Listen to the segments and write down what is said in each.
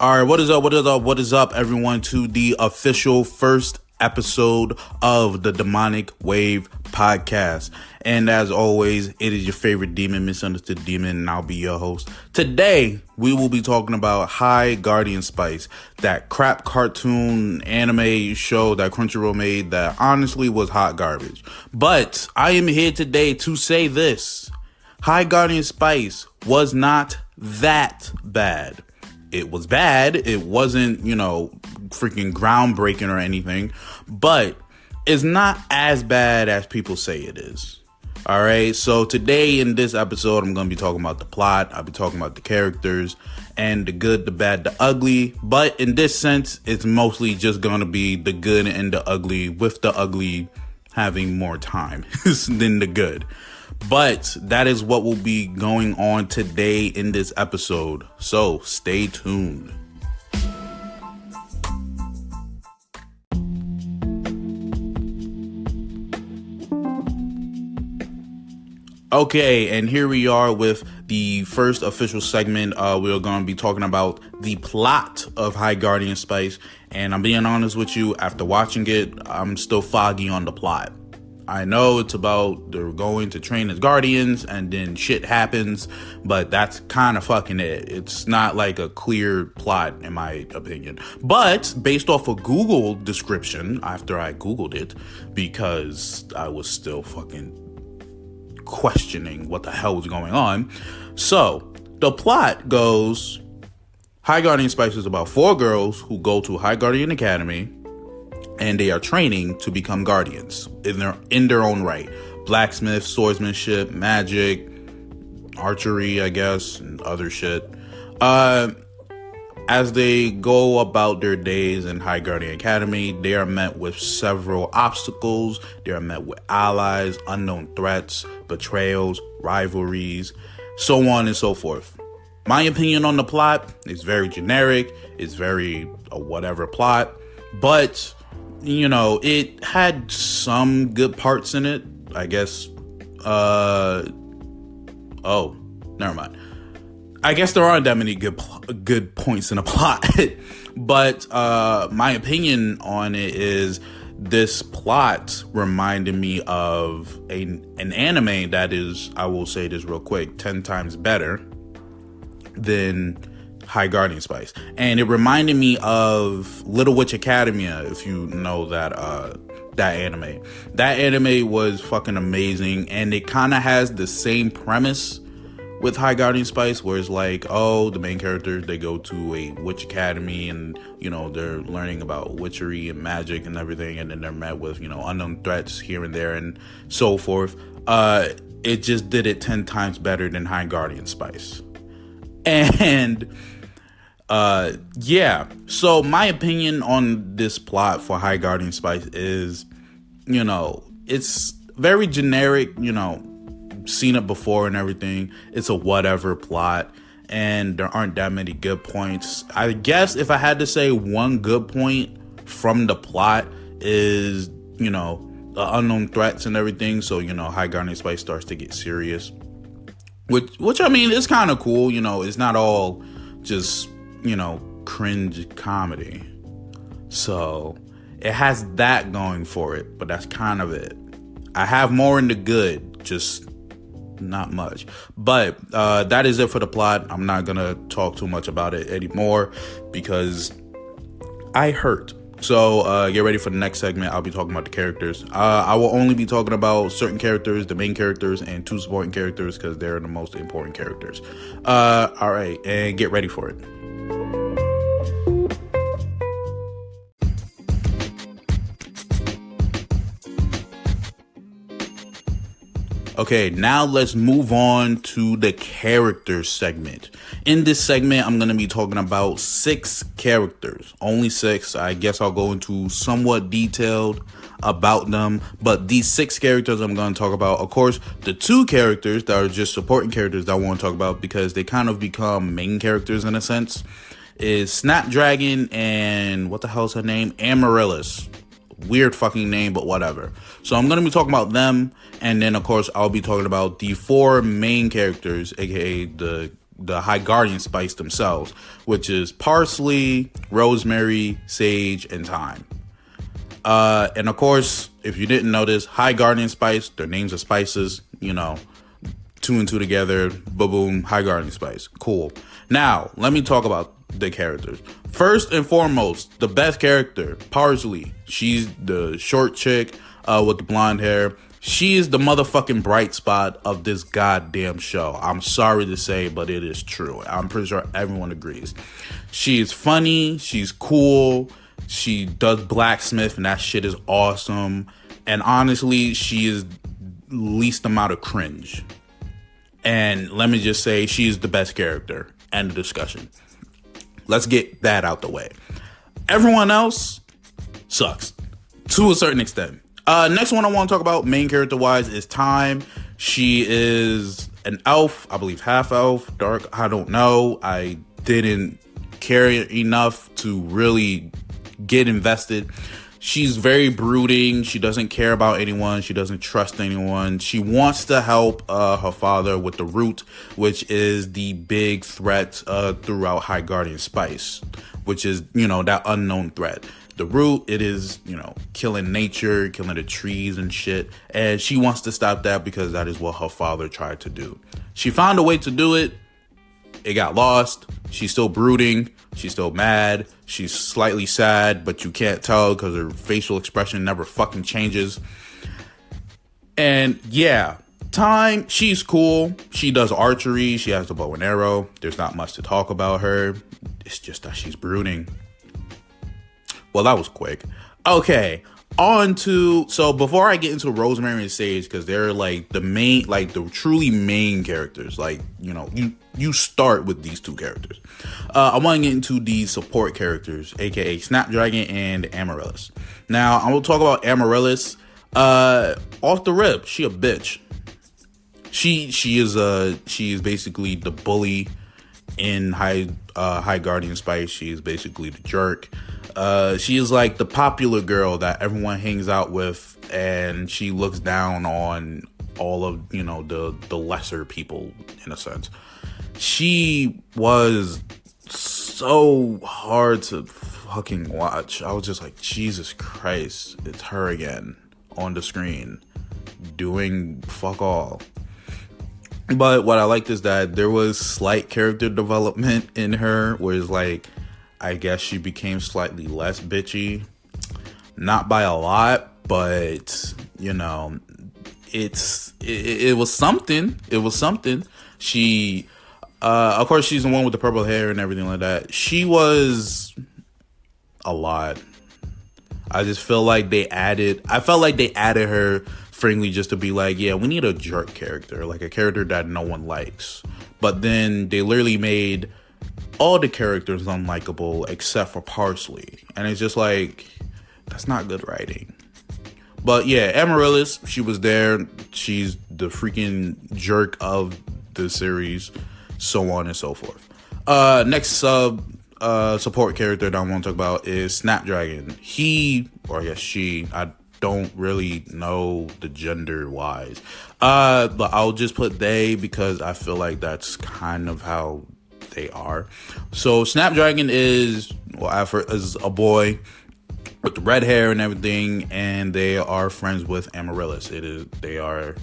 All right, what is up? What is up? What is up, everyone, to the official first episode of the Demonic Wave podcast. And as always, it is your favorite demon, Misunderstood Demon, and I'll be your host. Today, we will be talking about High Guardian Spice, that crap cartoon anime show that Crunchyroll made that honestly was hot garbage. But I am here today to say this. High Guardian Spice was not that bad. It was bad. It wasn't, freaking groundbreaking or anything, but it's not as bad as people say it is. All right. So today in this episode, I'm going to be talking about the plot. I'll be talking about the characters and the good, the bad, the ugly. But in this sense, it's mostly just going to be the good and the ugly, with the ugly having more time than the good. But that is what will be going on today in this episode. So stay tuned. Okay, and here we are with the first official segment. We're going to be talking about the plot of High Guardian Spice. And I'm being honest with you, after watching it, I'm still foggy on the plot. I know it's about they're going to train as guardians and then shit happens, but that's kind of fucking it. It's not like a clear plot in my opinion. But based off a Google description, after I Googled it, because I was still fucking questioning what the hell was going on. So the plot goes, High Guardian Spice is about 4 girls who go to High Guardian Academy, and they are training to become guardians in their own right. Blacksmith, swordsmanship, magic, archery, I guess, and other shit. As they go about their days in High Guardian Academy, they are met with several obstacles. They are met with allies, unknown threats, betrayals, rivalries, so on and so forth. My opinion on the plot is very generic. It's very a whatever plot, but it had some good parts in it, I guess. Never mind. I guess there aren't that many good points in the plot. But my opinion on it is this plot reminded me of an anime that is, I will say this real quick, 10 times better than High Guardian Spice. And it reminded me of Little Witch Academia, if you know that anime. That anime was fucking amazing, and it kind of has the same premise with High Guardian Spice, where it's like, the main characters, they go to a witch academy, and they're learning about witchery and magic and everything, and then they're met with unknown threats here and there and so forth. It just did it 10 times better than High Guardian Spice. And so my opinion on this plot for High Guardian Spice is, it's very generic, seen it before and everything. It's a whatever plot, and there aren't that many good points. I guess if I had to say one good point from the plot is, the unknown threats and everything. So, High Guardian Spice starts to get serious, which I mean, it's kind of cool. It's not all just cringe comedy. So it has that going for it, but that's kind of it. I have more in the good, just not much. But that is it for the plot. I'm not gonna talk too much about it anymore because I hurt. So get ready for the next segment. I'll be talking about the characters. I will only be talking about certain characters, the main characters, and 2 supporting characters because they're the most important characters. All right, and get ready for it. Okay, now let's move on to the characters segment. In this segment, I'm going to be talking about 6 characters. Only 6. I guess I'll go into somewhat detailed about them. But these 6 characters I'm going to talk about, of course, the 2 characters that are just supporting characters that I want to talk about because they kind of become main characters in a sense, is Snapdragon and what the hell's her name? Amaryllis. Weird fucking name, but whatever. So I'm going to be talking about them. And then, of course, I'll be talking about the 4 main characters, aka the the High Guardian spice themselves, which is parsley, rosemary, sage, and thyme. And of course, if you didn't notice, High Guardian spice, their names are spices, two and two together, boom, High Guardian spice. Cool. Now, let me talk about the characters. First and foremost, the best character, Parsley. She's the short chick with the blonde hair. She is the motherfucking bright spot of this goddamn show. I'm sorry to say, but it is true. I'm pretty sure everyone agrees. She's funny. She's cool. She does blacksmith, and that shit is awesome. And honestly, she is least amount of cringe. And let me just say, she's the best character. End of discussion. Let's get that out the way. Everyone else sucks to a certain extent. Next one I want to talk about, main character wise, is Thyme. She is an elf, I believe half elf, dark, I don't know. I didn't care enough to really get invested. She's very brooding. She doesn't care about anyone. She doesn't trust anyone. She wants to help her father with the root, which is the big threat throughout High Guardian Spice, which is, that unknown threat. The root, it is, killing nature, killing the trees and shit. And she wants to stop that because that is what her father tried to do. She found a way to do it. It got lost. She's still brooding. She's still mad. She's slightly sad, but you can't tell because her facial expression never fucking changes. And yeah, Thyme, she's cool. She does archery. She has the bow and arrow. There's not much to talk about her. It's just that she's brooding. Well, that was quick. Okay, so before I get into Rosemary and Sage, because they're like the truly main characters, you start with these two characters. I want to get into the support characters, aka Snapdragon and Amaryllis. Now, I will talk about Amaryllis. Off the rip, she a bitch. She is basically the bully in High Guardian Spice. She is basically the jerk. She is like the popular girl that everyone hangs out with, and she looks down on all of, the lesser people, in a sense. She was so hard to fucking watch. I was just like, Jesus Christ, it's her again on the screen doing fuck all. But what I liked is that there was slight character development in her, where it's like, I guess she became slightly less bitchy. Not by a lot, but, it was something. It was something. She, of course, she's the one with the purple hair and everything like that. She was a lot. I felt like they added her frankly just to be like, yeah, we need a jerk character, like a character that no one likes. But then they literally made all the characters unlikable except for Parsley. And it's just like, that's not good writing. But yeah, Amaryllis, she was there. She's the freaking jerk of the series, so on and so forth. Next support character that I want to talk about is Snapdragon. He, or I guess she, I don't really know the gender wise. But I'll just put they because I feel like that's kind of how they are. So Snapdragon is a boy with the red hair and everything, and they are friends with Amaryllis. They are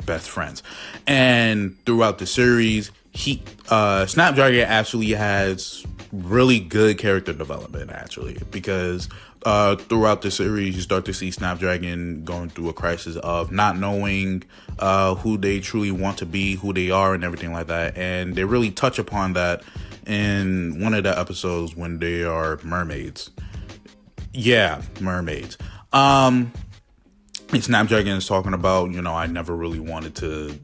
best friends. And throughout the series, Snapdragon actually has really good character development, actually, because throughout the series you start to see Snapdragon going through a crisis of not knowing who they truly want to be, who they are, and everything like that. And they really touch upon that in one of the episodes when they are mermaids. Yeah, mermaids. And Snapdragon is talking about, I never really wanted to,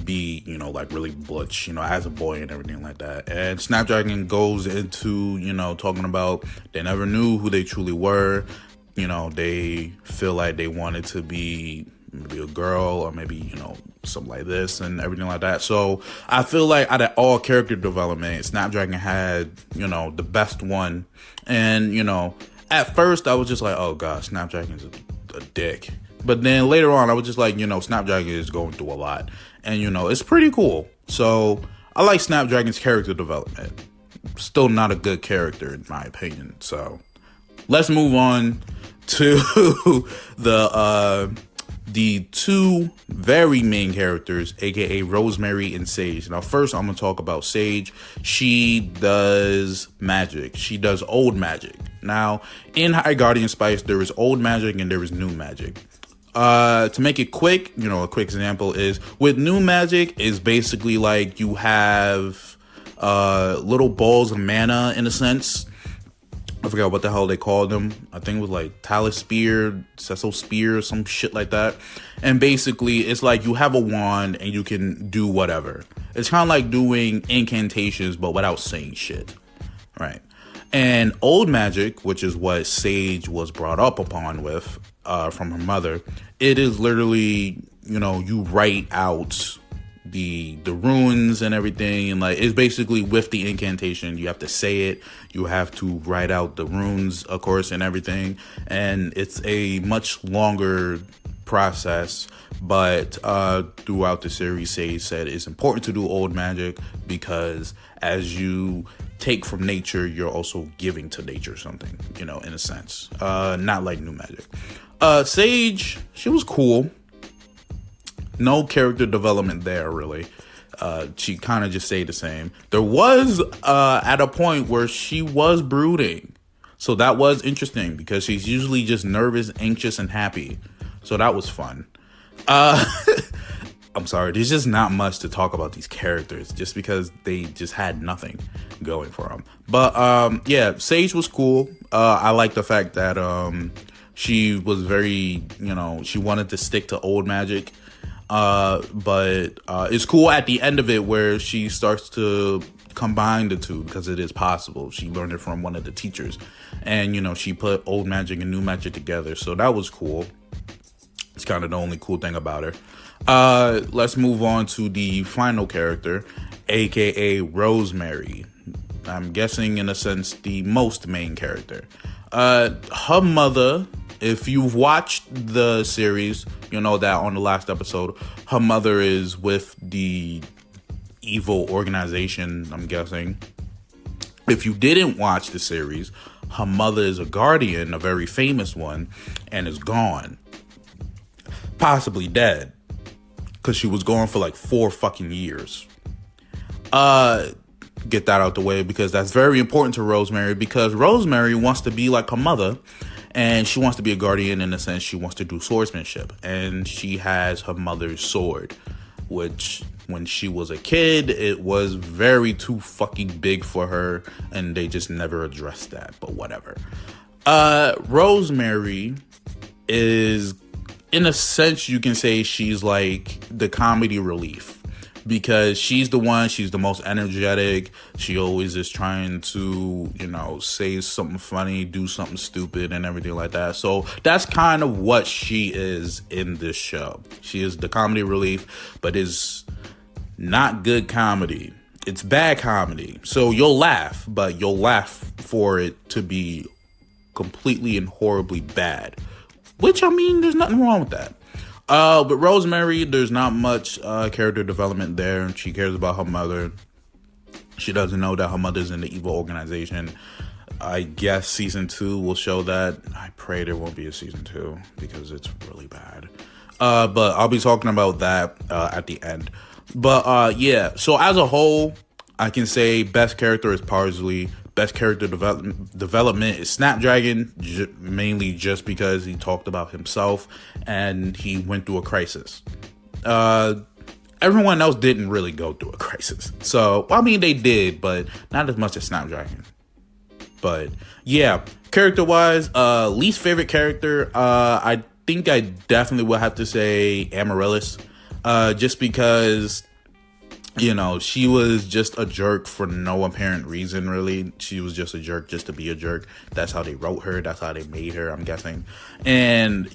be, like really butch, as a boy and everything like that. And Snapdragon goes into, talking about they never knew who they truly were. They feel like they wanted to be maybe a girl or maybe, something like this and everything like that. So I feel like out of all character development, Snapdragon had, the best one. And, at first I was just like, oh God, Snapdragon's a dick. But then later on, I was just like, Snapdragon is going through a lot. And, it's pretty cool. So I like Snapdragon's character development. Still not a good character in my opinion. So let's move on to the two very main characters, aka Rosemary and Sage. Now, first, I'm gonna talk about Sage. She does magic. She does old magic. Now, in High Guardian Spice, there is old magic and there is new magic. To make it quick, a quick example is with new magic is basically like you have little balls of mana in a sense. I forgot what the hell they called them. I think it was like Talus Spear, Cecil Spear, some shit like that. And basically, it's like you have a wand and you can do whatever. It's kind of like doing incantations, but without saying shit. Right. And old magic, which is what Sage was brought up upon with from her mother, it is literally, you write out the runes and everything, and like it's basically with the incantation you have to say it, you have to write out the runes of course and everything, and it's a much longer process, but throughout the series Sage said it's important to do old magic because as you take from nature you're also giving to nature something, in a sense, not like new magic. Sage, she was cool. No character development there, really. She kind of just stayed the same. There was at a point where she was brooding. So that was interesting because she's usually just nervous, anxious, and happy. So that was fun. I'm sorry. There's just not much to talk about these characters just because they just had nothing going for them. But yeah, Sage was cool. I like the fact that she was very, she wanted to stick to old magic. But it's cool at the end of it where she starts to combine the two because it is possible. She learned it from one of the teachers, and she put old magic and new magic together, so that was cool. It's kind of the only cool thing about her. Let's move on to the final character, aka Rosemary. I'm guessing in a sense the most main character. Her mother, if you've watched the series, you know that on the last episode, her mother is with the evil organization, I'm guessing. If you didn't watch the series, her mother is a guardian, a very famous one, and is gone. Possibly dead. Because she was gone for like 4 fucking years. Get that out the way because that's very important to Rosemary, because Rosemary wants to be like her mother. And she wants to be a guardian in a sense. She wants to do swordsmanship. And she has her mother's sword, which when she was a kid, it was very too fucking big for her. And they just never addressed that. But whatever. Rosemary is, in a sense, you can say she's like the comedy relief. Because she's the most energetic. She always is trying to, say something funny, do something stupid and everything like that. So that's kind of what she is in this show. She is the comedy relief, but it's not good comedy. It's bad comedy. So you'll laugh, but you'll laugh for it to be completely and horribly bad. Which, I mean, there's nothing wrong with that. But Rosemary, there's not much character development there. She cares about her mother. She doesn't know that her mother's in the evil organization. I guess season 2 will show that. I pray there won't be a season 2 because it's really bad. But I'll be talking about that at the end. But yeah, so as a whole, I can say best character is Parsley. Best character development is Snapdragon, mainly just because he talked about himself and he went through a crisis. Everyone else didn't really go through a crisis. So, I mean, they did, but not as much as Snapdragon. But yeah, character-wise, least favorite character, I think I definitely would have to say Amaryllis. Just because, she was just a jerk for no apparent reason, really. She was just a jerk just to be a jerk. That's how they wrote her. That's how they made her, I'm guessing. And,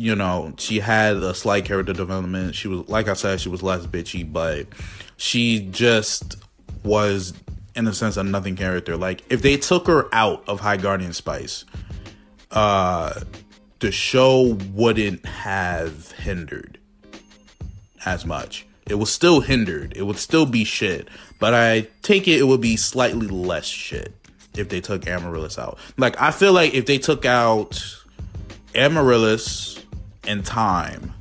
she had a slight character development. She was, like I said, she was less bitchy, but she just was, in a sense, a nothing character. Like, if they took her out of High Guardian Spice, the show wouldn't have hindered as much. It was still hindered. It would still be shit. But I take it would be slightly less shit if they took Amaryllis out. Like, I feel like if they took out Amaryllis and Time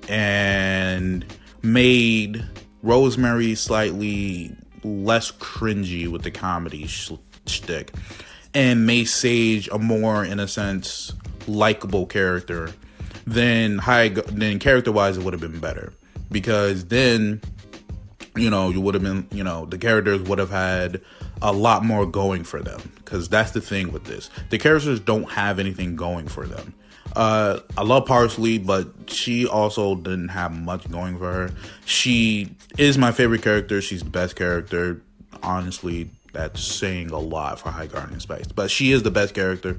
and made Rosemary slightly less cringy with the comedy shtick and made Sage a more, in a sense, likable character, then character-wise it would have been better. Because then, you would have been, the characters would have had a lot more going for them. Because that's the thing with this. The characters don't have anything going for them. I love Parsley, but she also didn't have much going for her. She is my favorite character. She's the best character. Honestly, that's saying a lot for High Guardian Spice. But she is the best character,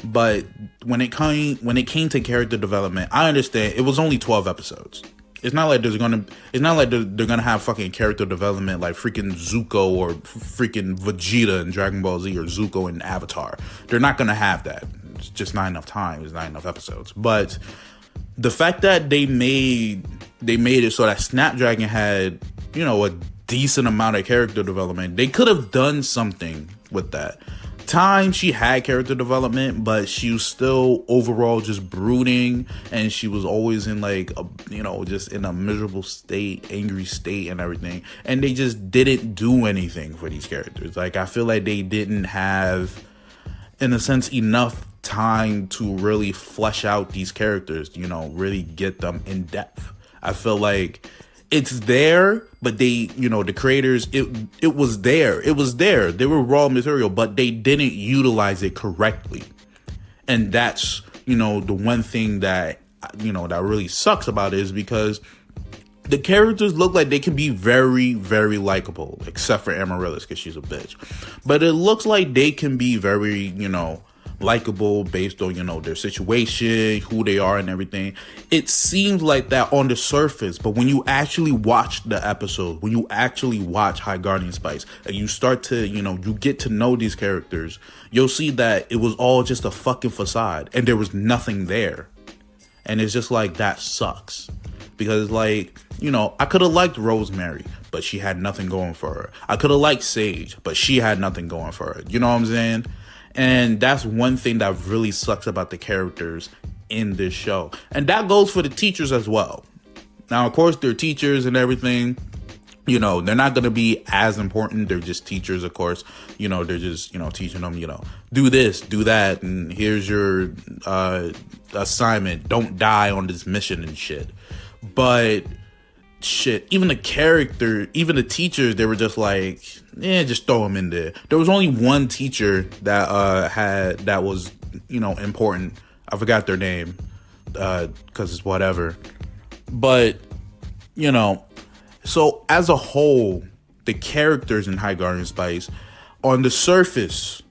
but when it came to character development, I understand it was only 12 episodes. It's not like they're gonna have fucking character development like freaking Zuko or freaking Vegeta in Dragon Ball Z or Zuko in Avatar. They're not gonna have that. It's just not enough time. It's not enough episodes. But the fact that they made it so that Snapdragon had, a decent amount of character development, they could have done something with that. Time, she had character development, but she was still overall just brooding, and she was always in just in a miserable state, angry state and everything. And they just didn't do anything for these characters. Like, I feel like they didn't have, in a sense, enough time to really flesh out these characters, really get them in depth. I feel like it's there, but they, the creators, it was there. It was there. They were raw material, but they didn't utilize it correctly. And that's, the one thing that, that really sucks about it is because the characters look like they can be very, very likable, except for Amaryllis because she's a bitch. But it looks like they can be very, likable based on, their situation, who they are and everything. It seems like that on the surface, but when you actually watch the episode, when you actually watch High Guardian Spice and you start to, you get to know these characters, you'll see that it was all just a fucking facade and there was nothing there. And it's just like, that sucks. Because I could have liked Rosemary, but she had nothing going for her. I could have liked Sage, but she had nothing going for her. You know what I'm saying? And that's one thing that really sucks about the characters in this show. And that goes for the teachers as well. Now, of course, they're teachers and everything. They're not going to be as important. They're just teachers, of course. They're just, teaching them, do this, do that. And here's your assignment. Don't die on this mission and shit. But shit, even the teachers, they were just like, just throw them in there. There was only one teacher that was, important. I forgot their name, because it's whatever. But, so as a whole, the characters in High Guardian Spice, on the surface,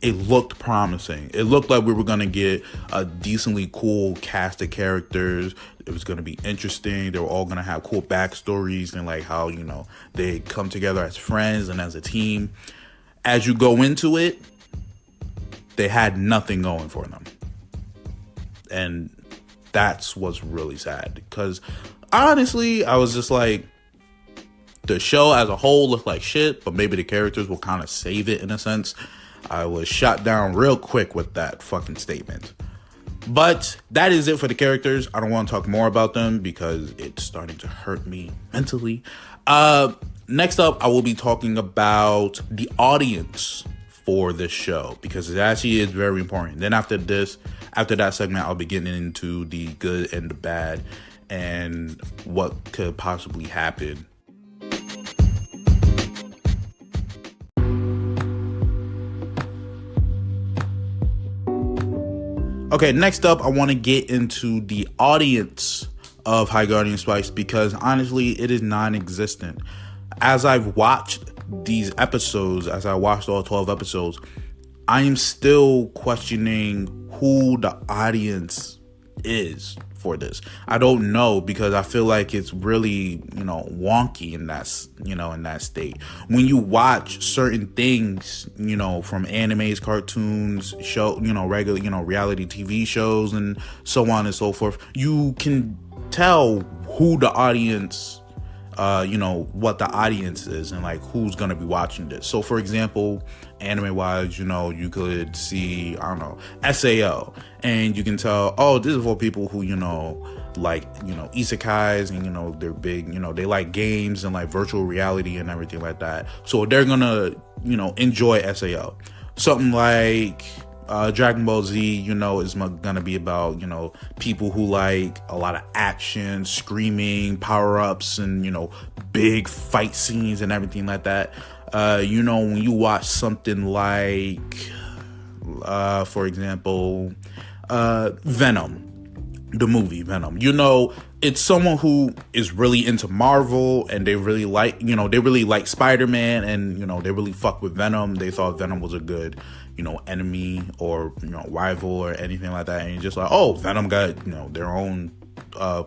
it looked promising. It looked like we were going to get a decently cool cast of characters. It was going to be interesting. They were all going to have cool backstories and how, they come together as friends and as a team. As you go into it, they had nothing going for them. And that's what's really sad. Because honestly, I was just like, the show as a whole looked like shit, but maybe the characters will kind of save it in a sense. I was shot down real quick with that fucking statement. But that is it for the characters. I don't want to talk more about them because it's starting to hurt me mentally. Next up, I will be talking about the audience for this show because it actually is very important. Then after that segment, I'll be getting into the good and the bad and what could possibly happen. Okay, next up, I want to get into the audience of High Guardian Spice because honestly, it is non-existent. As I've watched these episodes, as I watched all 12 episodes, I am still questioning who the audience is for this. I don't know because I feel like it's really, wonky in that state. When you watch certain things, from animes, cartoons, regular, reality TV shows and so on and so forth, you can tell who the audience, what the audience is and like who's gonna be watching this. So for example, anime wise, you could see, I don't know, SAO, and you can tell, oh, this is for people who, like, isekais, and they're big, they like games and like virtual reality and everything like that. So they're gonna, enjoy SAO. Something like Dragon Ball Z, is gonna be about, people who like a lot of action, screaming, power-ups, and, big fight scenes and everything like that. When you watch something like, for example, Venom, the movie Venom, it's someone who is really into Marvel, and they really like Spider-Man, and, they really fuck with Venom. They thought Venom was a good, enemy or, rival or anything like that. And you're just like, oh, Venom got, their own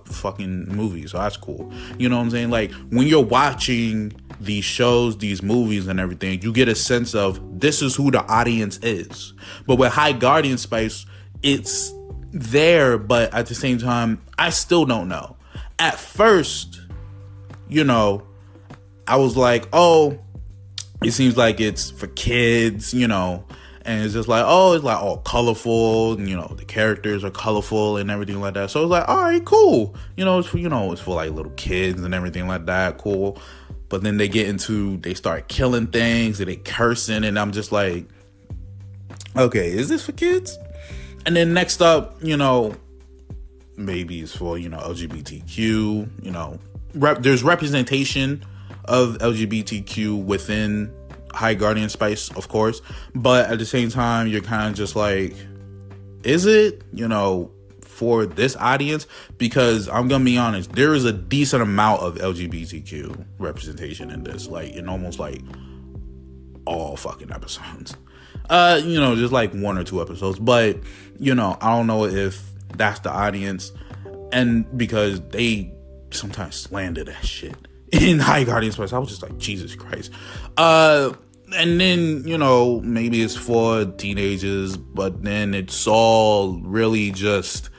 fucking movie, so that's cool. You know what I'm saying? Like, when you're watching these shows, these movies and everything, you get a sense of this is who the audience is. But with High Guardian Spice, it's there, but at the same time, I still don't know. At first, I was like, oh, it seems like it's for kids, and it's just like, oh, it's like all colorful, and, the characters are colorful and everything like that. So it's like, all right, cool. It's for like little kids and everything like that, cool. But then they start killing things and they cursing, and I'm just like, okay, is this for kids? And then next up, maybe it's for, LGBTQ, there's representation of LGBTQ within High Guardian Spice, of course. But at the same time, you're kind of just like, is it, for this audience? Because I'm going to be honest, there is a decent amount of LGBTQ representation in this, like in almost like all fucking episodes. Just like one or two episodes. But, I don't know if that's the audience. And because they sometimes slander that shit in High Guardian Spice, I was just like, Jesus Christ. And then, maybe it's for teenagers, but then it's all really just,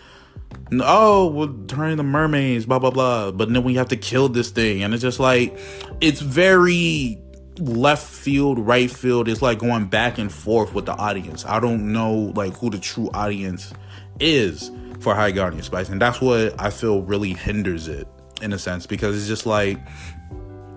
oh, we're turning the mermaids, blah, blah, blah. But then we have to kill this thing. And it's just like, it's very left field, right field. It's like going back and forth with the audience. I don't know like who the true audience is for High Guardian Spice, and that's what I feel really hinders it in a sense, because it's just like,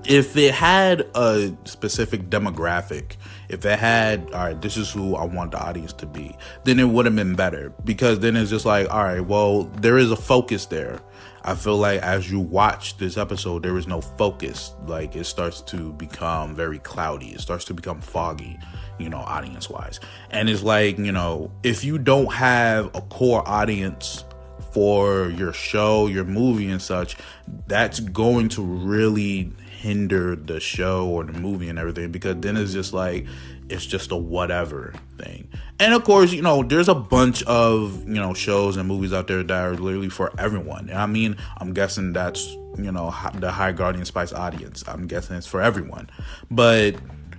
if it had a specific demographic, if it had, all right, this is who I want the audience to be, then it would have been better, because then it's just like, all right, well, there is a focus there. I feel like as you watch this episode, there is no focus. Like, it starts to become very cloudy. It starts to become foggy, audience wise. And it's like, if you don't have a core audience for your show, your movie and such, that's going to really hinder the show or the movie and everything, because then it's just like, it's just a whatever thing. And of course, there's a bunch of, shows and movies out there that are literally for everyone. And I mean, I'm guessing that's, the High Guardian Spice audience. I'm guessing it's for everyone. But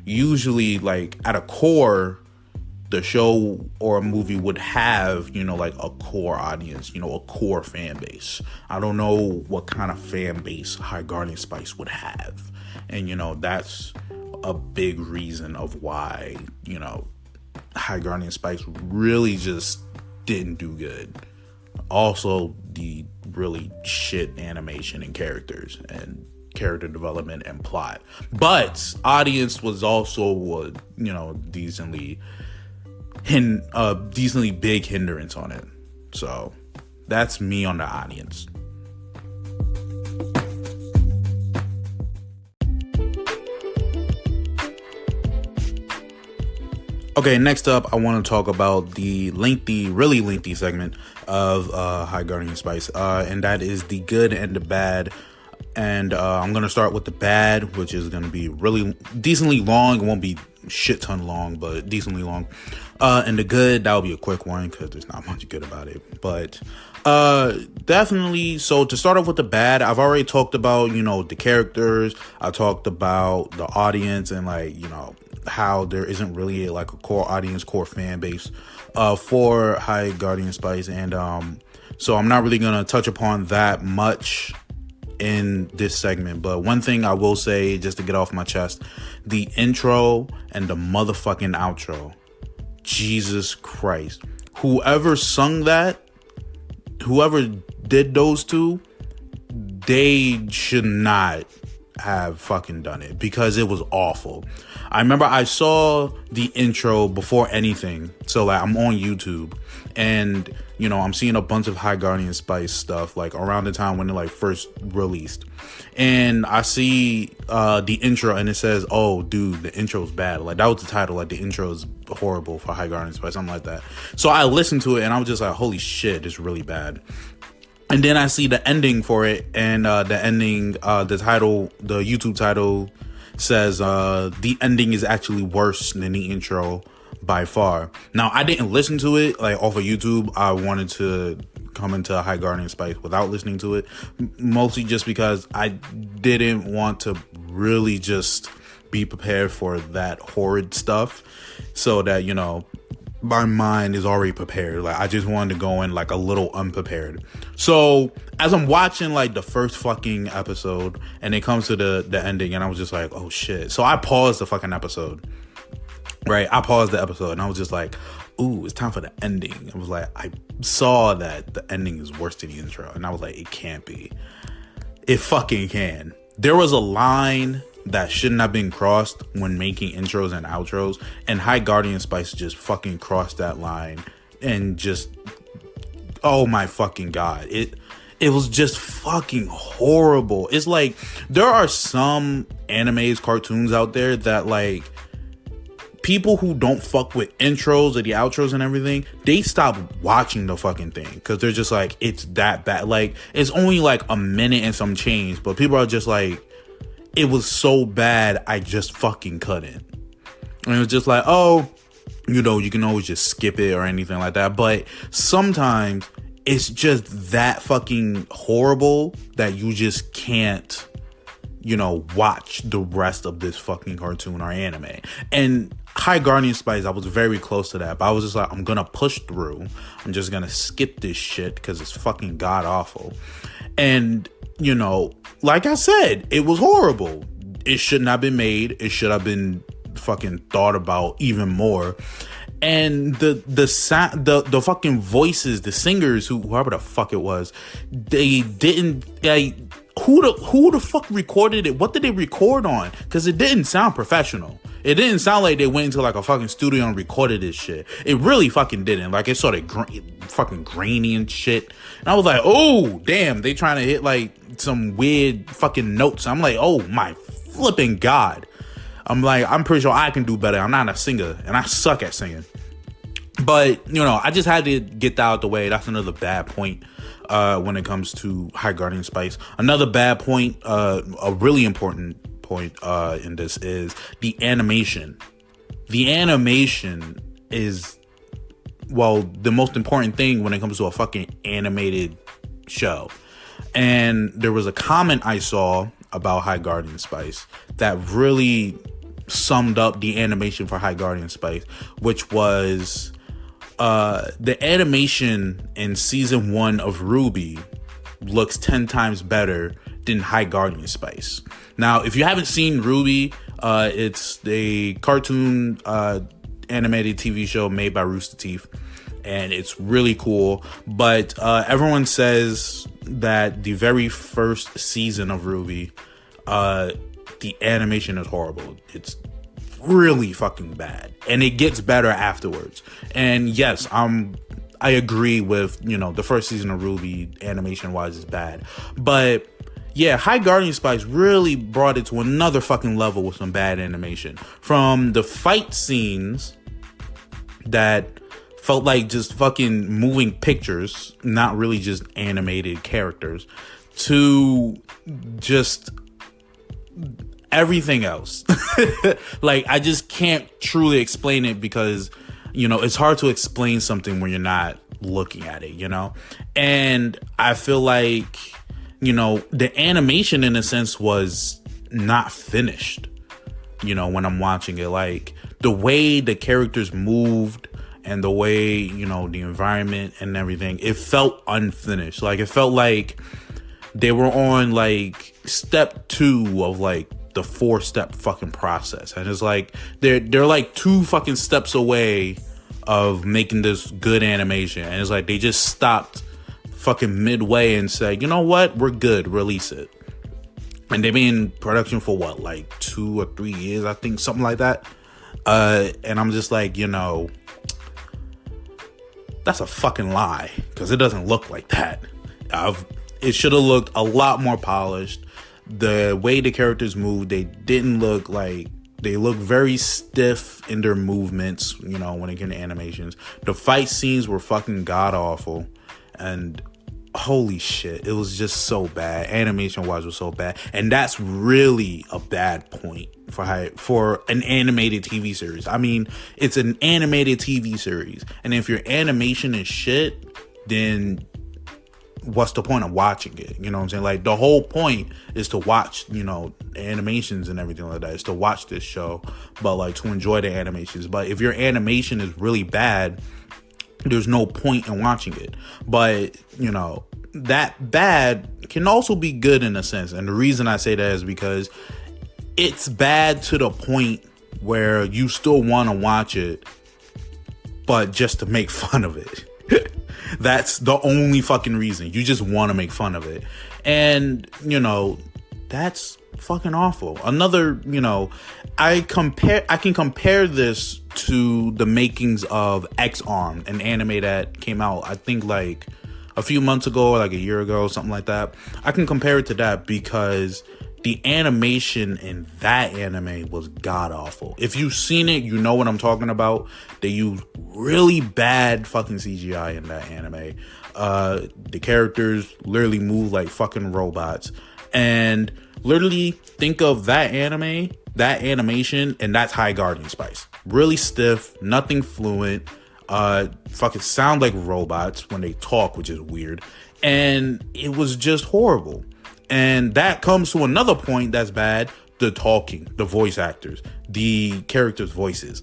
usually, like, at a core, the show or a movie would have, like a core audience, a core fan base. I don't know what kind of fan base High Guardian Spice would have. And, that's a big reason of why, High Guardian Spice really just didn't do good. Also, the really shit animation and characters and character development and plot. But audience was also, decently big hindrance on it. So that's me on the audience. Okay, next up, I want to talk about the really lengthy segment of High Guardian Spice, and that is the good and the bad. And I'm going to start with the bad, which is going to be really decently long. It won't be shit ton long, but decently long. And the good, that'll be a quick one because there's not much good about it. But definitely, so to start off with the bad, I've already talked about, the characters. I talked about the audience and how there isn't really like a core audience, core fan base for High Guardian Spice. And So I'm not really going to touch upon that much in this segment. But one thing I will say, just to get off my chest, the intro and the motherfucking outro. Jesus Christ. Whoever sung that, whoever did those two, they should not have fucking done it, because it was awful. I remember I saw the intro before anything. So like I'm on YouTube and you know, I'm seeing a bunch of High Guardian Spice stuff like around the time when it like first released. And I see the intro and it says, "Oh dude, the intro's bad." Like that was the title, like the intro is horrible for High Guardian Spice, something like that. So I listened to it and I was just like, holy shit, it's really bad. And then I see the ending for it, and the ending, the title, the YouTube title says the ending is actually worse than the intro by far. Now, I didn't listen to it like off of YouTube. I wanted to come into High Guardian Spice without listening to it, mostly just because I didn't want to really just be prepared for that horrid stuff, so that, you know, my mind is already prepared. Like I just wanted to go in like a little unprepared. So as I'm watching like the first fucking episode and it comes to the ending, and I was just like, oh shit. So I paused the fucking episode. Right? I paused the episode and I was just like, ooh, it's time for the ending. I was like, I saw that the ending is worse than the intro, and I was like, it can't be. It fucking can. There was a line that shouldn't have been crossed when making intros and outros, and High Guardian Spice just fucking crossed that line, and just, oh my fucking god, it was just fucking horrible. It's like there are some animes, cartoons out there that like people who don't fuck with intros or the outros and everything, they stop watching the fucking thing because they're just like, it's that bad. Like it's only like a minute and some change, but people are just like, it was so bad, I just fucking couldn't. And it was just like, oh, you know, you can always just skip it or anything like that. But sometimes it's just that fucking horrible that you just can't, you know, watch the rest of this fucking cartoon or anime. And High Guardian Spice, I was very close to that. But I was just like, I'm gonna push through. I'm just gonna skip this shit because it's fucking god awful. And you know, like I said, it was horrible. It shouldn't have been made. It should have been fucking thought about even more. And the fucking voices, the singers, whoever the fuck it was, they didn't like. Who the fuck recorded it? What did they record on? Because it didn't sound professional. It didn't sound like they went into like a fucking studio and recorded this shit. It really fucking didn't. Like it sort of fucking grainy and shit. And I was like, oh damn, they trying to hit like some weird fucking notes. I'm like, oh my flipping god. I'm like, I'm pretty sure I can do better. I'm not a singer and I suck at singing. But you know, I just had to get that out the way. That's another bad point when it comes to High Guardian Spice. Another bad point, a really important point in this is the animation. The animation is, well, the most important thing when it comes to a fucking animated show. And there was a comment I saw about High Guardian Spice that really summed up the animation for High Guardian Spice, which was the animation in season 1 of RWBY looks 10 times better than High Guardian Spice. Now, if you haven't seen RWBY, it's a cartoon animated TV show made by Rooster Teeth, and it's really cool. But everyone says that the very first season of RWBY, the animation is horrible. It's really fucking bad, and it gets better afterwards. And yes, I agree with, you know, the first season of RWBY animation wise is bad, but yeah, High Guardian Spice really brought it to another fucking level with some bad animation. From the fight scenes that felt like just fucking moving pictures, not really just animated characters, to just everything else. Like, I just can't truly explain it because, you know, it's hard to explain something when you're not looking at it, you know? And I feel like, you know, the animation in a sense was not finished, you know, when I'm watching it. Like, the way the characters moved and the way, you know, the environment and everything, it felt unfinished. Like, it felt like they were on like step 2 of like the 4-step fucking process. And it's like they're like 2 fucking steps away of making this good animation. And it's like they just stopped fucking midway and said, you know what, we're good, release it. And they've been in production for what, like 2 or 3 years, I think, something like that. And I'm just like, you know, that's a fucking lie, because it doesn't look like that. It should have looked a lot more polished. The way the characters moved, they didn't look like, they look very stiff in their movements, you know, when it came to animations. The fight scenes were fucking god awful, and holy shit, it was just so bad. Animation wise was so bad, and that's really a bad point for an animated TV series. I mean, it's an animated TV series, and if your animation is shit, then what's the point of watching it? You know what I'm saying? Like, the whole point is to watch, you know, animations and everything like that. It's to watch this show, but like to enjoy the animations. But if your animation is really bad, there's no point in watching it. But, you know, that bad can also be good in a sense. And the reason I say that is because it's bad to the point where you still want to watch it, but just to make fun of it. That's the only fucking reason. You just want to make fun of it. And, you know, that's fucking awful. Another, you know, I can compare this to the makings of X-Arm, an anime that came out, I think, like a few months ago, or like a year ago, something like that. I can compare it to that because the animation in that anime was god awful. If you've seen it, you know what I'm talking about. They use really bad fucking CGI in that anime. The characters literally move like fucking robots. And literally think of that anime, that animation, and that's High Guardian Spice. Really stiff, nothing fluent, fucking sound like robots when they talk, which is weird. And it was just horrible. And that comes to another point that's bad: the talking, the voice actors, the characters' voices.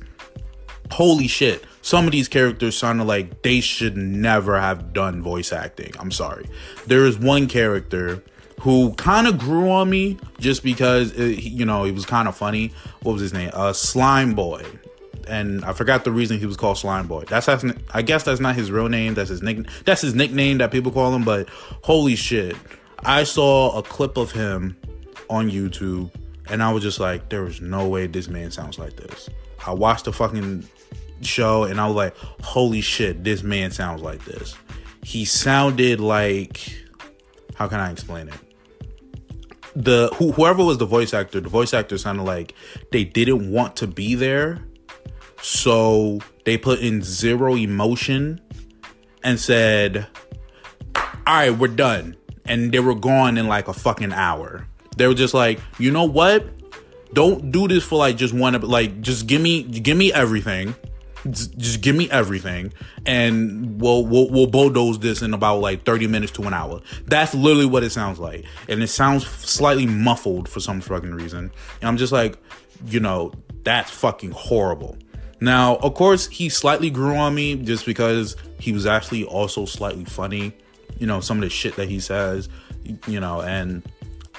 Holy shit. Some of these characters sounded like they should never have done voice acting. I'm sorry. There is one character who kind of grew on me just because, you know, he was kind of funny. What was his name? Slime Boy. And I forgot the reason he was called Slime Boy. I guess that's not his real name. That's his nickname that people call him. But holy shit. I saw a clip of him on YouTube, and I was just like, there is no way this man sounds like this. I watched the fucking show, and I was like, holy shit, this man sounds like this. He sounded like, how can I explain it? Whoever was the voice actor sounded like they didn't want to be there, so they put in zero emotion and said, all right, we're done. And they were gone in like a fucking hour. They were just like, you know what? Don't do this for like just one, like just give me everything. Just give me everything, and we'll bulldoze this in about like 30 minutes to an hour. That's literally what it sounds like, and it sounds slightly muffled for some fucking reason. And I'm just like, you know, that's fucking horrible. Now, of course, he slightly grew on me just because he was actually also slightly funny. You know, some of the shit that he says, you know, and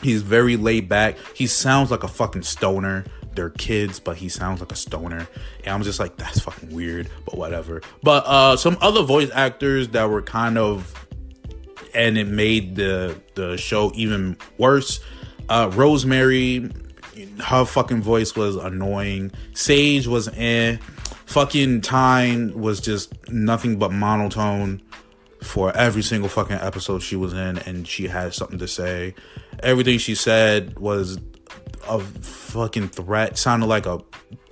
he's very laid back. He sounds like a fucking stoner. They're kids, but he sounds like a stoner. And I'm just like, that's fucking weird, but whatever. But some other voice actors that were kind of, and it made the show even worse. Rosemary, her fucking voice was annoying. Sage was fucking Tyne was just nothing but monotone for every single fucking episode she was in, and she had something to say. Everything she said was a fucking threat, sounded like a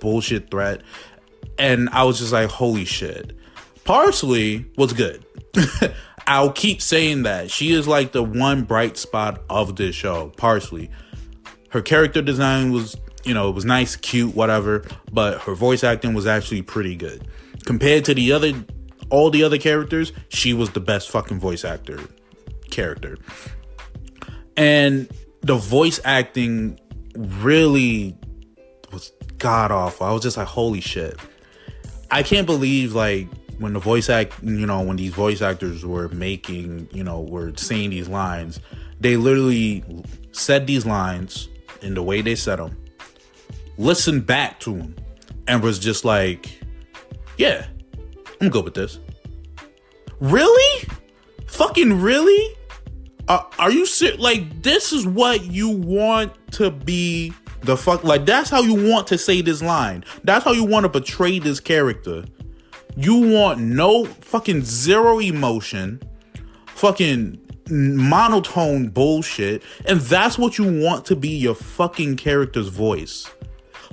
bullshit threat, and I was just like, holy shit. Parsley was good. I'll keep saying that. She is like the one bright spot of this show. Parsley. Her character design was, you know, it was nice, cute, whatever, but her voice acting was actually pretty good. Compared to all the other characters, she was the best fucking voice character. And the voice acting really was god awful. I was just like, holy shit. I can't believe, like, when when these voice actors were were saying these lines, they literally said these lines in the way they said them, listened back to them, and was just like, yeah, I'm good with this. Really? Fucking really? Are you serious? Like, this is what you want to be the fuck? Like, that's how you want to say this line. That's how you want to portray this character. You want no fucking zero emotion, fucking monotone bullshit, and that's what you want to be your fucking character's voice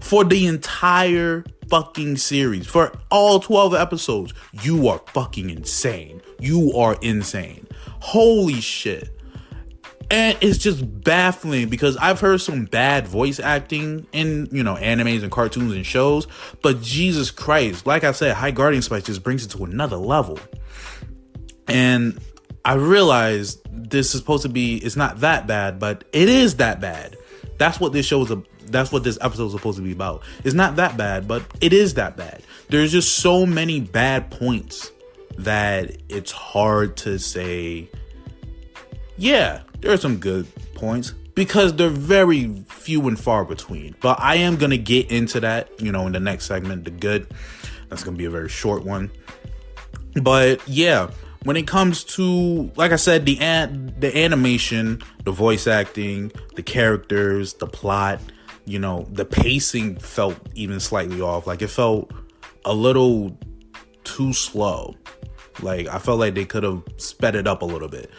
for the entire fucking series, for all 12 episodes. You are fucking insane. You are insane. Holy shit. And it's just baffling because I've heard some bad voice acting in, animes and cartoons and shows, but Jesus Christ, like I said, High Guardian Spice just brings it to another level. And I realized this is supposed to be, it's not that bad, but it is that bad. That's what this episode is supposed to be about. It's not that bad, but it is that bad. There's just so many bad points that it's hard to say, yeah, there are some good points, because they're very few and far between. But I am going to get into that, in the next segment, the good. That's going to be a very short one. But yeah, when it comes to, like I said, the animation, the voice acting, the characters, the plot, the pacing felt even slightly off. Like, it felt a little too slow. Like, I felt like they could have sped it up a little bit.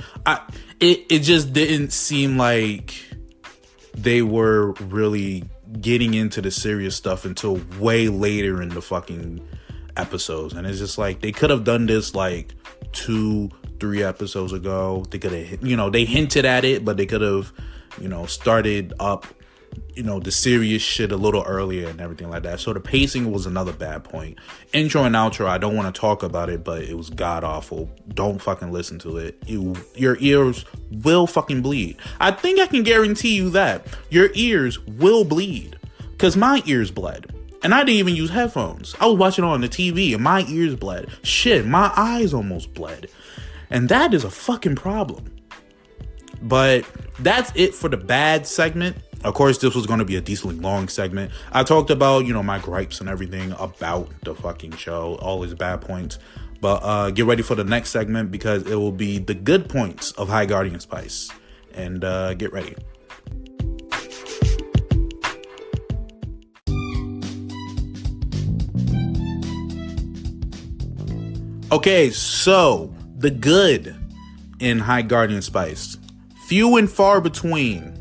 It just didn't seem like they were really getting into the serious stuff until way later in the fucking episodes. And it's just like, they could have done this like 2-3 episodes ago. They could have, they hinted at it, but they could have, started up, the serious shit a little earlier and everything like that. So the pacing was another bad point. Intro and outro, I don't want to talk about it, but it was god awful. Don't fucking listen to it. Your ears will fucking bleed. I think I can guarantee you that your ears will bleed, because my ears bled. And I didn't even use headphones. I was watching it on the TV and my ears bled. Shit, my eyes almost bled. And that is a fucking problem. But that's it for the bad segment. Of course, this was going to be a decently long segment. I talked about, my gripes and everything about the fucking show, all its bad points. But get ready for the next segment, because it will be the good points of High Guardian Spice. And get ready. Okay, so the good in High Guardian Spice. Few and far between.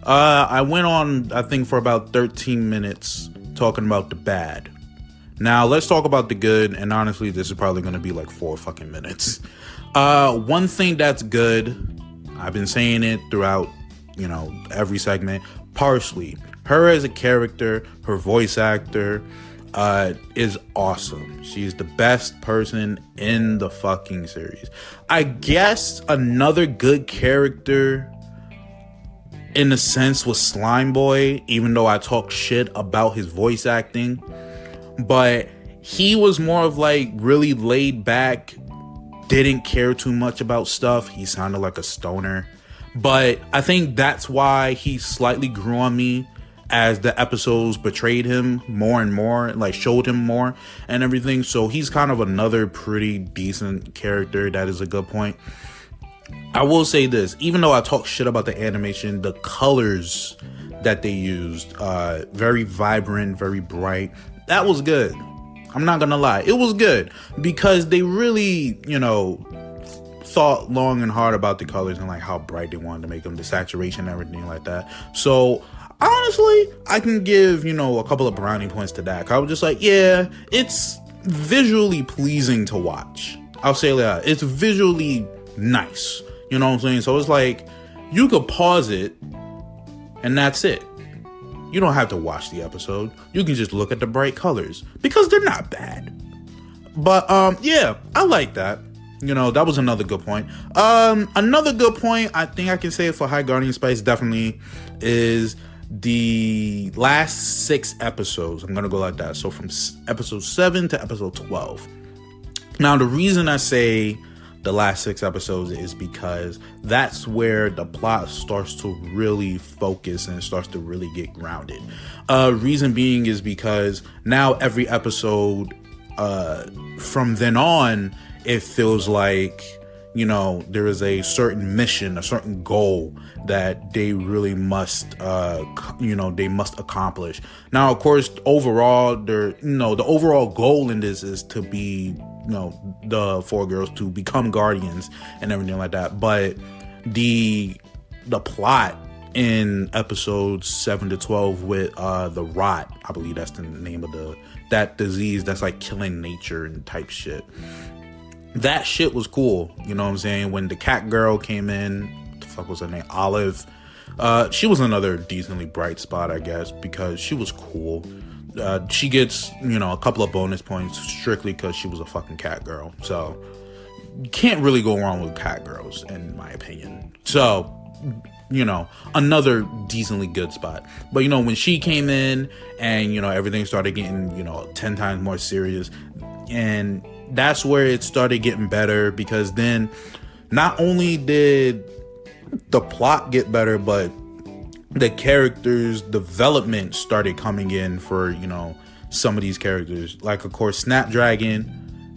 I went on, I think, for about 13 minutes talking about the bad. Now, let's talk about the good, and honestly, this is probably going to be like 4 fucking minutes. One thing that's good, I've been saying it throughout, every segment, Parsley. Her as a character, her voice actor, is awesome. She's the best person in the fucking series. I guess another good character in a sense was Slime Boy, even though I talk shit about his voice acting, but he was more of like really laid back, didn't care too much about stuff. He sounded like a stoner, but I think that's why he slightly grew on me as the episodes betrayed him more and more, like showed him more and everything. So he's kind of another pretty decent character. That is a good point. I will say this, even though I talk shit about the animation, the colors that they used, very vibrant, very bright, that was good. I'm not gonna lie, it was good, because they really, thought long and hard about the colors and like how bright they wanted to make them, the saturation and everything like that. So honestly, I can give, a couple of brownie points to that. I was just like, yeah, it's visually pleasing to watch. I'll say that. It's visually nice. You know what I'm saying? So it's like, you could pause it and that's it. You don't have to watch the episode. You can just look at the bright colors, because they're not bad. But yeah, I like that. That was another good point. Another good point I think I can say for High Guardian Spice definitely is the last 6 episodes. I'm gonna go like that. So from episode 7 to episode 12. Now, the reason I say the last 6 episodes is because that's where the plot starts to really focus and starts to really get grounded. Reason being is because now every episode from then on, it feels like, you know, there is a certain mission, a certain goal that they really must, they must accomplish. Now, of course, overall, the overall goal in this is to be, the 4 girls to become guardians and everything like that. But the plot in episodes 7 to 12 with the rot, I believe that's the name of that disease that's like killing nature and type shit. That shit was cool. You know what I'm saying? When the cat girl came in, what the fuck was her name? Olive. She was another decently bright spot, I guess, because she was cool. She gets, a couple of bonus points strictly because she was a fucking cat girl. So you can't really go wrong with cat girls, in my opinion. So, another decently good spot. But, when she came in and, everything started getting, 10 times more serious, and that's where it started getting better, because then not only did the plot get better, but the characters' development started coming in for, some of these characters. Like, of course, Snapdragon,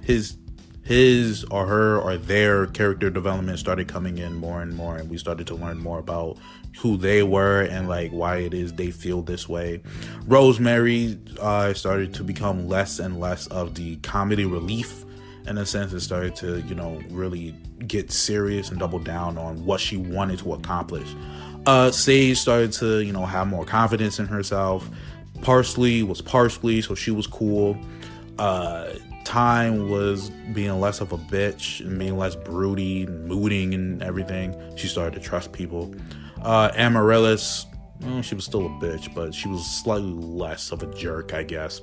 his or her or their character development started coming in more and more, and we started to learn more about who they were and like why it is they feel this way. Rosemary started to become less and less of the comedy relief. In a sense, it started to, really get serious and double down on what she wanted to accomplish. Sage started to, have more confidence in herself. Parsley was Parsley, so she was cool. Time was being less of a bitch and being less broody and mooting and everything. She started to trust people. Amaryllis, she was still a bitch, but she was slightly less of a jerk, I guess.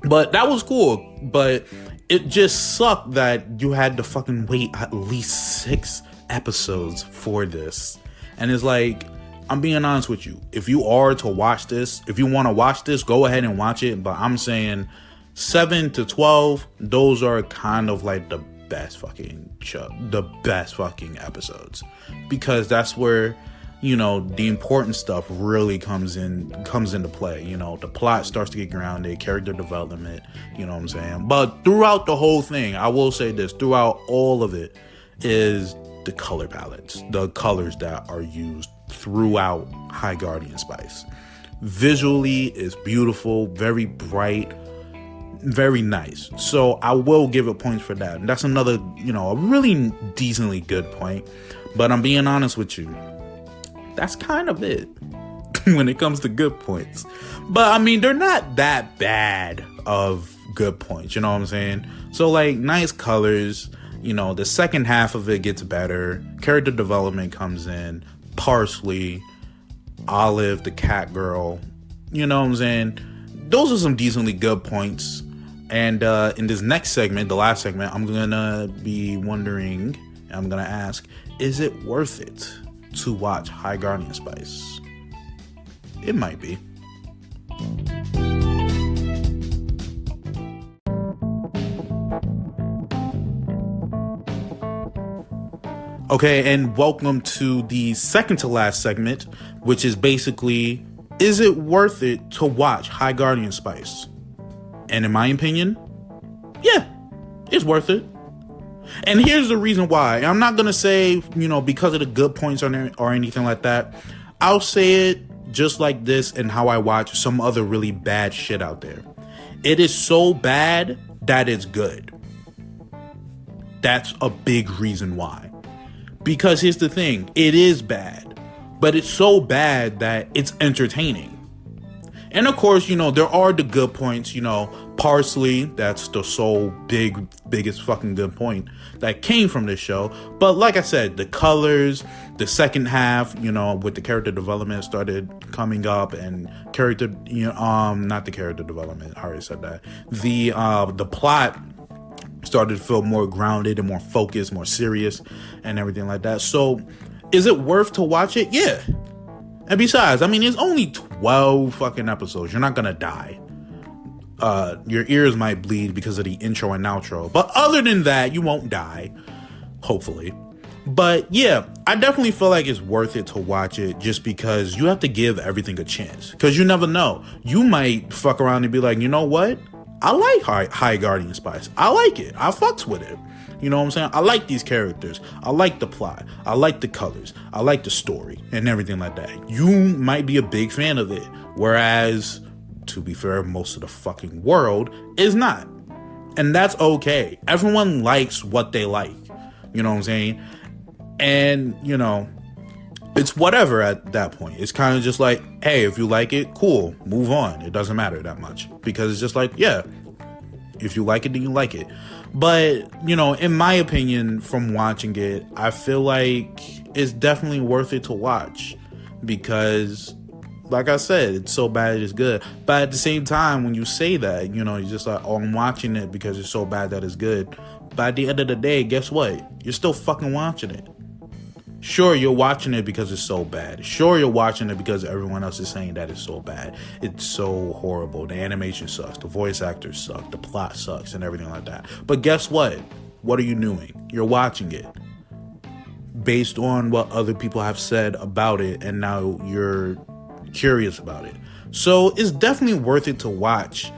But that was cool. But it just sucked that you had to fucking wait at least 6 episodes for this. And it's like, I'm being honest with you. If you are to watch this, if you want to watch this, go ahead and watch it. But I'm saying 7 to 12, those are kind of like the best fucking episodes, because that's where, the important stuff really comes into play. The plot starts to get grounded, character development, you know what I'm saying? But throughout the whole thing, I will say this, throughout all of it is the color palettes, the colors that are used throughout High Guardian Spice. Visually, it's beautiful, very bright, very nice. So I will give it points for that. And that's another, a really decently good point. But I'm being honest with you, that's kind of it when it comes to good points. But I mean, they're not that bad of good points, you know what I'm saying? So like, nice colors, the second half of it gets better. Character development comes in. Parsley, Olive, the cat girl, you know what I'm saying? Those are some decently good points. And in this next segment, the last segment, I'm gonna be wondering, I'm gonna ask, is it worth it to watch High Guardian Spice? It might be. Okay, and welcome to the second to last segment, which is basically, is it worth it to watch High Guardian Spice? And in my opinion, yeah, it's worth it. And here's the reason why. I'm not going to say, because of the good points or anything like that. I'll say it just like this and how I watch some other really bad shit out there. It is so bad that it's good. That's a big reason why. Because here's the thing, it is bad, but it's so bad that it's entertaining. And of course, there are the good points, Parsley, that's the sole biggest fucking good point that came from this show. But like I said, the colors, the second half, with the character development started coming up, and not the character development, I already said that. The plot started to feel more grounded and more focused, more serious and everything like that. So is it worth to watch it? Yeah. And besides, I mean, it's only 12 fucking episodes. You're not gonna die. Your ears might bleed because of the intro and outro. But other than that, you won't die. Hopefully. But yeah, I definitely feel like it's worth it to watch it just because you have to give everything a chance. Because you never know. You might fuck around and be like, you know what? I like High Guardian Spice. I like it. I fucks with it. You know what I'm saying? I like these characters. I like the plot. I like the colors. I like the story and everything like that. You might be a big fan of it. Whereas, to be fair, most of the fucking world is not. And that's okay. Everyone likes what they like. You know what I'm saying? And, you know, it's whatever at that point. It's kind of just like, hey, if you like it, cool, move on. It doesn't matter that much. Because it's just like, yeah, if you like it, then you like it. But, you know, in my opinion, from watching it, I feel like it's definitely worth it to watch. Because, like I said, it's so bad it's good. But at the same time, when you say that, you know, you're just like, oh, I'm watching it because it's so bad that it's good. But at the end of the day, guess what? You're still fucking watching it. Sure, you're watching it because it's so bad. Sure, you're watching it because everyone else is saying that it's so bad. It's so horrible. The animation sucks. The voice actors suck. The plot sucks and everything like that. But guess what? What are you doing? You're watching it based on what other people have said about it, and now you're curious about it. So it's definitely worth it to watch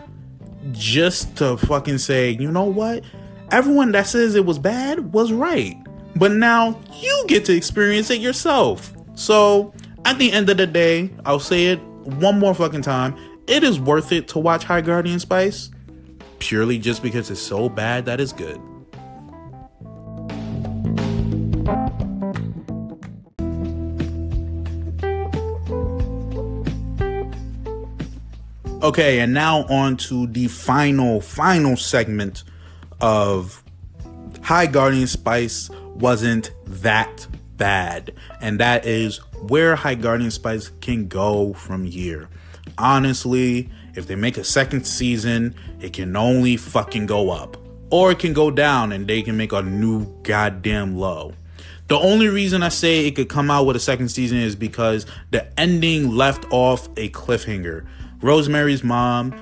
just to fucking say, you know what? Everyone that says it was bad was right. But now you get to experience it yourself. So at the end of the day, I'll say it one more fucking time. It is worth it to watch High Guardian Spice purely just because it's so bad that it's good. Okay, and now on to the final segment of High Guardian Spice wasn't that bad, and that is where High Guardian Spice can go from here. Honestly, if they make a second season, it can only fucking go up, or it can go down and they can make a new goddamn low. The only reason I say it could come out with a second season is because the ending left off a cliffhanger. Rosemary's mom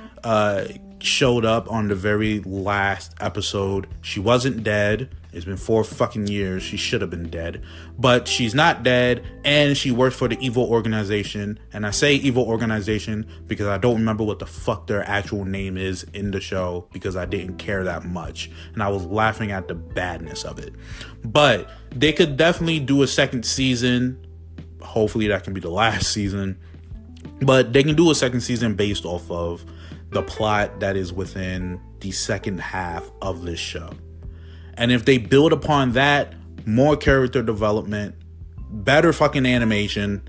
showed up on the very last episode. She wasn't dead. It's been 4 fucking years. She should have been dead. But she's not dead, and she works for the evil organization. And I say evil organization because I don't remember what the fuck their actual name is in the show because I didn't care that much. And I was laughing at the badness of it. But they could definitely do a second season. Hopefully that can be the last season. But they can do a second season based off of the plot that is within the second half of this show. And if they build upon that, more character development, better fucking animation,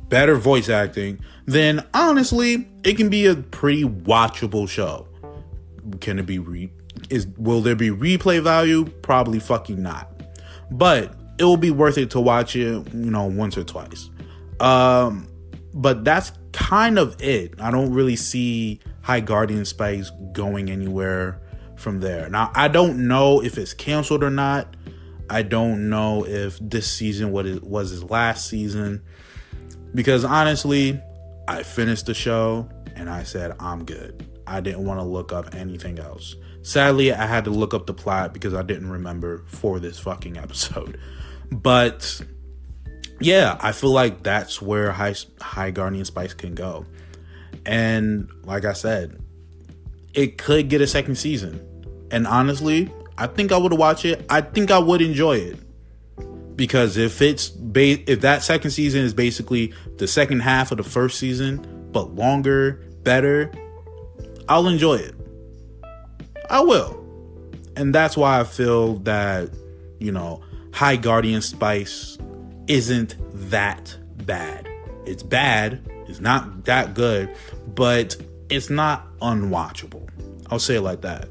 better voice acting, then honestly, it can be a pretty watchable show. Can it be will there be replay value? Probably fucking not. But it will be worth it to watch it, once or twice. But that's kind of it. I don't really see High Guardian Spice going anywhere from there. Now, I don't know if it's canceled or not. I don't know if this season was his last season. Because honestly, I finished the show and I said, I'm good. I didn't want to look up anything else. Sadly, I had to look up the plot because I didn't remember for this fucking episode. But yeah, I feel like that's where High Guardian Spice can go. And like I said, it could get a second season. And honestly, I think I would watch it. I think I would enjoy it. Because if that second season is basically the second half of the first season, but longer, better, I'll enjoy it. I will. And that's why I feel that, High Guardian Spice isn't that bad. It's bad. It's not that good, but it's not unwatchable. I'll say it like that.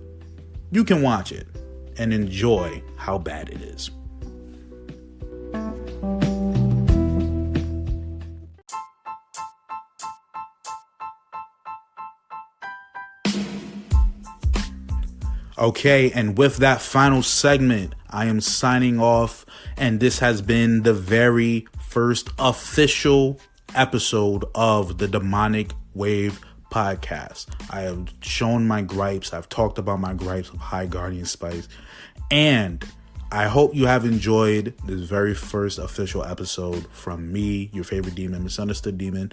You can watch it and enjoy how bad it is. Okay, and with that final segment, I am signing off, and this has been the very first official episode of the Demonic Wave podcast. I have shown my gripes. I've talked about my gripes of High Guardian Spice. And I hope you have enjoyed this very first official episode from me, your favorite demon, Misunderstood Demon.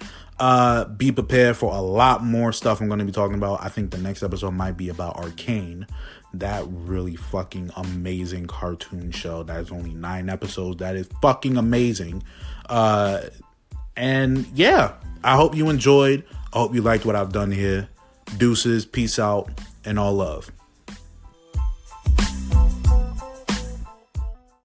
Be prepared for a lot more stuff I'm going to be talking about. I think the next episode might be about Arcane. That really fucking amazing cartoon show that is only 9 episodes. That is fucking amazing. And yeah, I hope you enjoyed. I hope you liked what I've done here. Deuces, peace out, and all love.